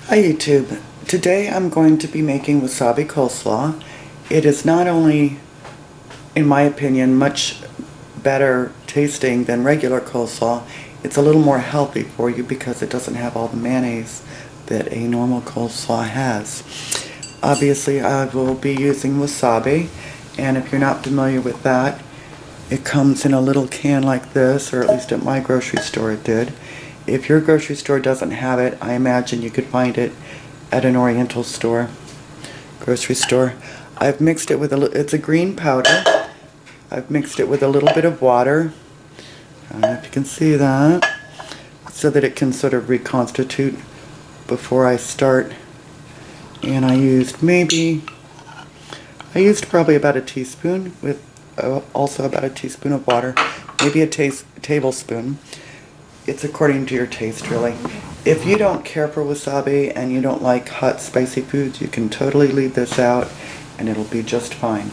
Hi YouTube. Today I'm going to be making wasabi coleslaw. It is not only, in my opinion, much better tasting than regular coleslaw, it's a little more healthy for you because it doesn't have all the mayonnaise that a normal coleslaw has. Obviously I will be using wasabi, and if you're not familiar with that, it comes in a little can like this, or at least at my grocery store it did. If your grocery store doesn't have it, I imagine you could find it at an Oriental store, grocery store. I've mixed it with it's a green powder. I've mixed it with a little bit of water. I don't know if you can see that, so that it can sort of reconstitute before I start. And I used probably about a teaspoon with also about a teaspoon of water, maybe a tablespoon. It's according to your taste, really. If you don't care for wasabi and you don't like hot, spicy foods, you can totally leave this out and it'll be just fine.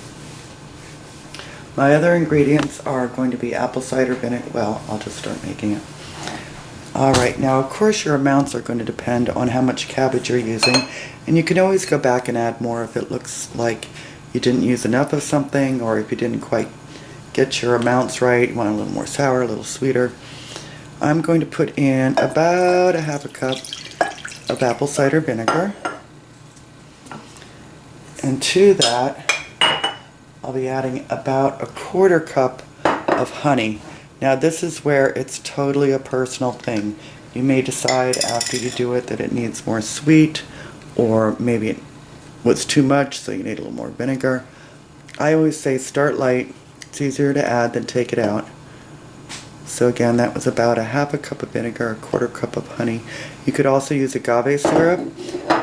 My other ingredients are going to be apple cider vinegar. Well, I'll just start making it. Alright, now of course your amounts are going to depend on how much cabbage you're using, and you can always go back and add more if it looks like you didn't use enough of something, or if you didn't quite get your amounts right, you want a little more sour, a little sweeter. I'm going to put in about a half a cup of apple cider vinegar, and to that I'll be adding about a quarter cup of honey. Now this is where it's totally a personal thing. You may decide after you do it that it needs more sweet, or maybe it was too much so you need a little more vinegar. I always say start light. It's easier to add than take it out. So again, that was about a half a cup of vinegar, a quarter cup of honey. You could also use agave syrup,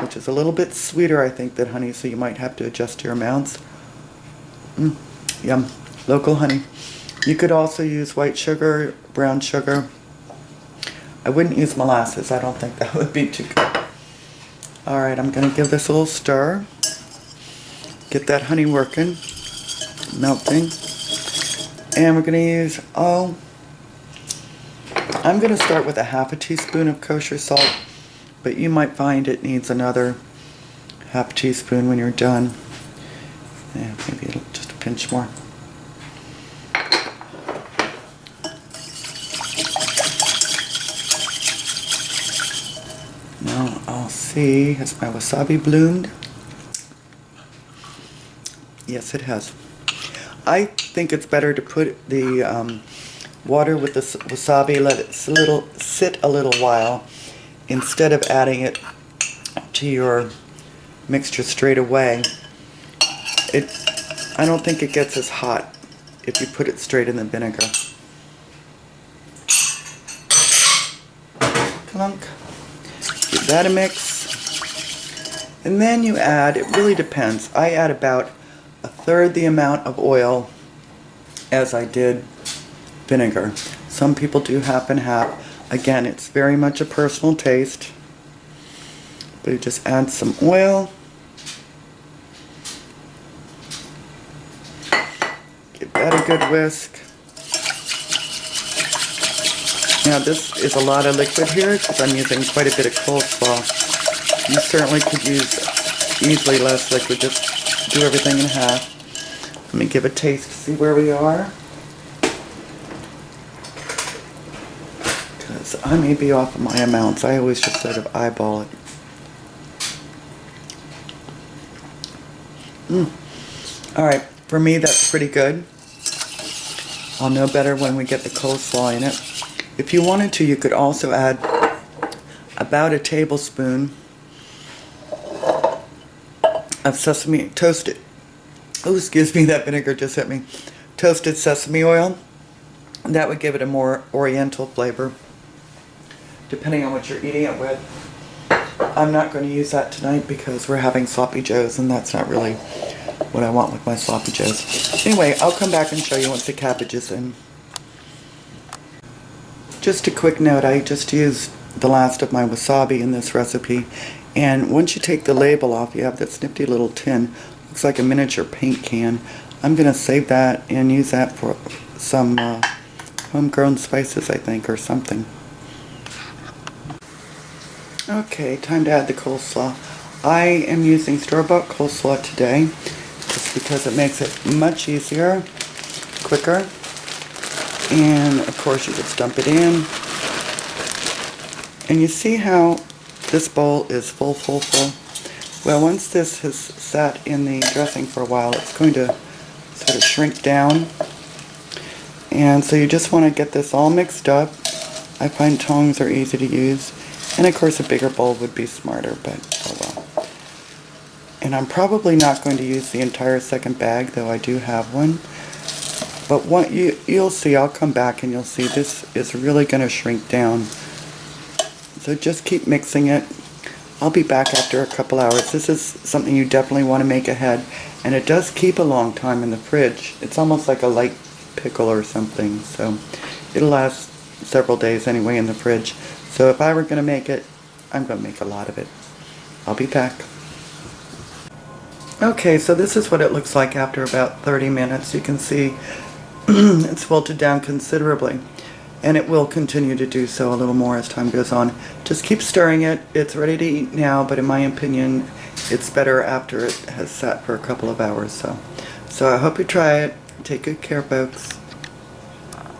which is a little bit sweeter, I think, than honey, so you might have to adjust your amounts. Yum. Local honey. You could also use white sugar, brown sugar. I wouldn't use molasses. I don't think that would be too good. Alright, I'm going to give this a little stir. Get that honey working, melting. And we're going to use, I'm going to start with a half a teaspoon of kosher salt, but you might find it needs another half teaspoon when you're done. Yeah, maybe just a pinch more. Now I'll see, has my wasabi bloomed? Yes, it has. I think it's better to put the water with the wasabi, let it sit a little while instead of adding it to your mixture straight away. I don't think it gets as hot if you put it straight in the vinegar. Clunk. Give that a mix. And then you add, it really depends. I add about a third the amount of oil as I did vinegar. Some people do half and half. Again, it's very much a personal taste. But you just add some oil. Give that a good whisk. Now this is a lot of liquid here because I'm using quite a bit of coleslaw. You certainly could use easily less liquid. Just do everything in half. Let me give a taste to see where we are. Because I may be off of my amounts. I always just sort of eyeball it. Alright, for me that's pretty good. I'll know better when we get the coleslaw in it. If you wanted to, you could also add about a tablespoon of sesame, toasted, oh excuse me, that vinegar just hit me, toasted sesame oil. That would give it a more oriental flavor, depending on what you're eating it with. I'm not going to use that tonight because we're having sloppy joes, and that's not really what I want with my sloppy joes. Anyway, I'll come back and show you once the cabbage is in. Just a quick note, I just used the last of my wasabi in this recipe, and once you take the label off, you have this nifty little tin. Looks like a miniature paint can. I'm going to save that and use that for some homegrown spices, I think, or something. Okay, time to add the coleslaw. I am using store-bought coleslaw today just because it makes it much easier, quicker, and of course you just dump it in. And you see how this bowl is full. Well, once this has sat in the dressing for a while, it's going to sort of shrink down. And so you just want to get this all mixed up. I find tongs are easy to use. And of course a bigger bowl would be smarter, but oh well. And I'm probably not going to use the entire second bag, though I do have one. But what you'll see, I'll come back and you'll see this is really going to shrink down. So just keep mixing it. I'll be back after a couple hours. This is something you definitely want to make ahead. And it does keep a long time in the fridge. It's almost like a light pickle or something. So it'll last several days anyway in the fridge. So if I were going to make it, I'm going to make a lot of it. I'll be back. Okay, so this is what it looks like after about 30 minutes. You can see it's wilted down considerably. And it will continue to do so a little more as time goes on. Just keep stirring it. It's ready to eat now, but in my opinion, it's better after it has sat for a couple of hours. So I hope you try it. Take good care, folks.